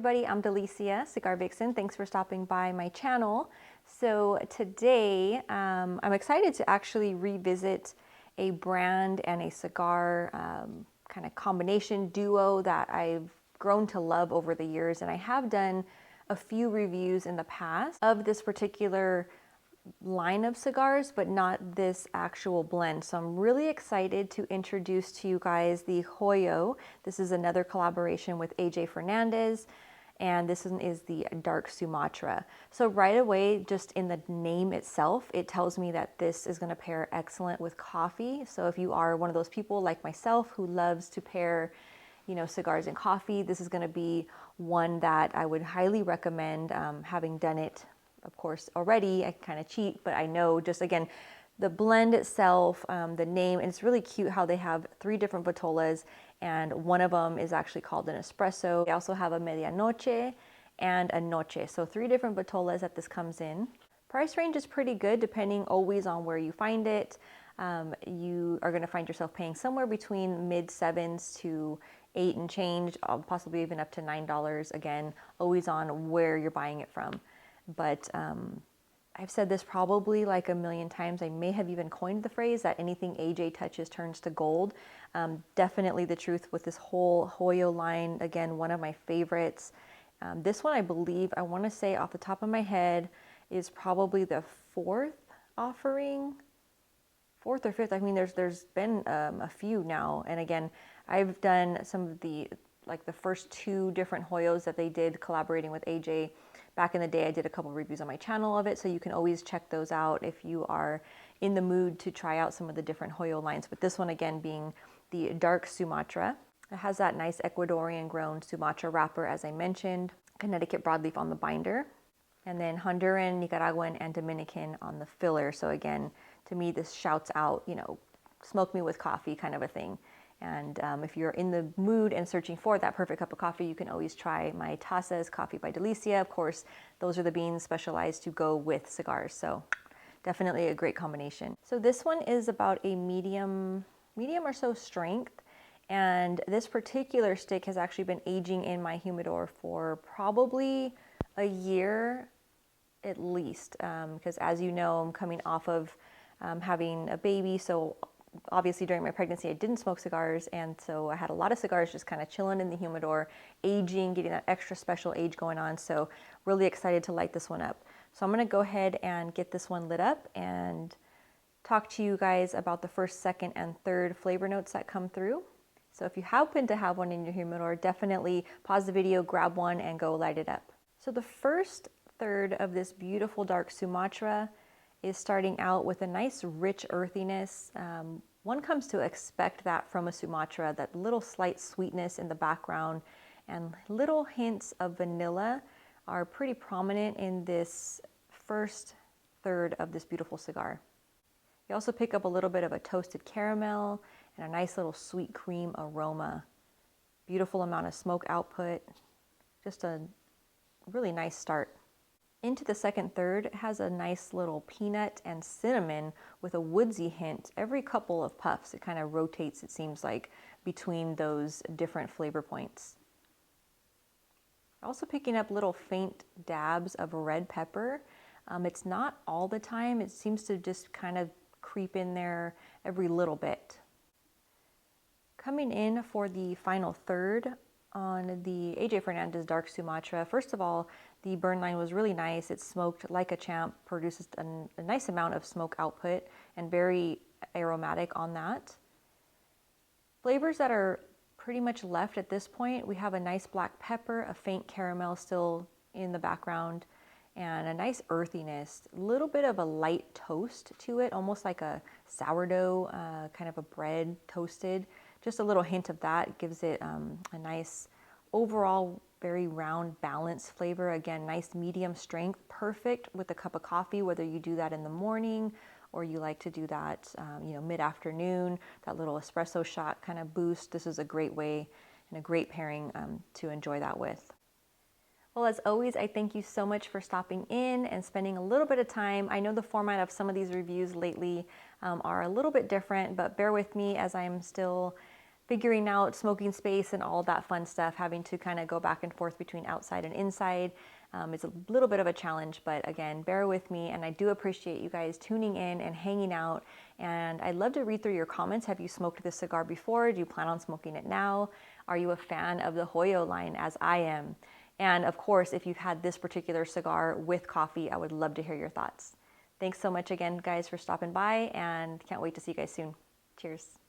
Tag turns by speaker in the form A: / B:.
A: everybody, I'm Delicia, Cigar Vixen. Thanks for stopping by my channel. So today, I'm excited to actually revisit a brand and a cigar kind of combination duo that I've grown to love over the years. And I have done a few reviews in the past of this particular line of cigars, but not this actual blend. So I'm really excited to introduce to you guys the Hoyo. This is another collaboration with AJ Fernandez, and this one is the Dark Sumatra. So right away, just in the name itself, it tells me that this is going to pair excellent with coffee. So if you are one of those people like myself who loves to pair, you know, cigars and coffee, this is going to be one that I would highly recommend. Having done it, of course, already, I kind of cheat, but I know just again, the blend itself, the name, and it's really cute how they have 3 different vitolas, and one of them is actually called an espresso. They also have a medianoche and a noche. So 3 different vitolas that this comes in. Price range is pretty good depending always on where you find it. You are going to find yourself paying somewhere between mid-7s to 8 and change, possibly even up to $9. Again, always on where you're buying it from. But I've said this probably like a million times. I may have even coined the phrase that anything AJ touches turns to gold. Definitely the truth with this whole Hoyo line. Again, one of my favorites. This one, I believe, I want to say off the top of my head, is probably the 4th offering. 4th or 5th. I mean, there's been a few now. And again, I've done some of the first 2 different Hoyos that they did collaborating with AJ. Back in the day, I did a couple reviews on my channel of it, so you can always check those out if you are in the mood to try out some of the different Hoyo lines. But this one, again, being the Dark Sumatra. It has that nice Ecuadorian grown Sumatra wrapper, as I mentioned, Connecticut broadleaf on the binder, and then Honduran, Nicaraguan, and Dominican on the filler. So again, to me, this shouts out, you know, smoke me with coffee kind of a thing. And if you're in the mood and searching for that perfect cup of coffee, you can always try my Tasas Coffee by Delicia. Of course, those are the beans specialized to go with cigars. So definitely a great combination. So this one is about a medium or so strength. And this particular stick has actually been aging in my humidor for probably a year at least. Because as you know, I'm coming off of having a baby. So obviously during my pregnancy, I didn't smoke cigars, and so I had a lot of cigars just kind of chilling in the humidor, aging, getting that extra special age going on. So really excited to light this one up. So I'm going to go ahead and get this one lit up and talk to you guys about the first, second, and third flavor notes that come through. So if you happen to have one in your humidor, definitely pause the video, grab one, and go light it up. So the first third of this beautiful Dark Sumatra is starting out with a nice rich earthiness. One comes to expect that from a Sumatra, that little slight sweetness in the background and little hints of vanilla are pretty prominent in this first third of this beautiful cigar. You also pick up a little bit of a toasted caramel and a nice little sweet cream aroma. Beautiful amount of smoke output. Just a really nice start. Into the second third, it has a nice little peanut and cinnamon with a woodsy hint. Every couple of puffs, it kind of rotates, it seems like, between those different flavor points. Also picking up little faint dabs of red pepper. It's not all the time. It seems to just kind of creep in there every little bit. Coming in for the final third on the AJ Fernandez Dark Sumatra. First of all, the burn line was really nice. It smoked like a champ, produces a nice amount of smoke output, and very aromatic on that. Flavors that are pretty much left at this point, we have a nice black pepper, a faint caramel still in the background, and a nice earthiness. A little bit of a light toast to it, almost like a sourdough, kind of a bread toasted. Just a little hint of that gives it a nice overall very round balanced flavor. Again, nice medium strength, perfect with a cup of coffee, whether you do that in the morning or you like to do that you know, mid-afternoon, that little espresso shot kind of boost. This is a great way and a great pairing to enjoy that with. Well, as always, I thank you so much for stopping in and spending a little bit of time. I know the format of some of these reviews lately are a little bit different, but bear with me as I'm still figuring out smoking space and all that fun stuff, having to kind of go back and forth between outside and inside. It's a little bit of a challenge, but again, bear with me, and I do appreciate you guys tuning in and hanging out. And I'd love to read through your comments. Have you smoked this cigar before? Do you plan on smoking it now? Are you a fan of the Hoyo line as I am? And of course, if you've had this particular cigar with coffee, I would love to hear your thoughts. Thanks so much again, guys, for stopping by, and can't wait to see you guys soon. Cheers.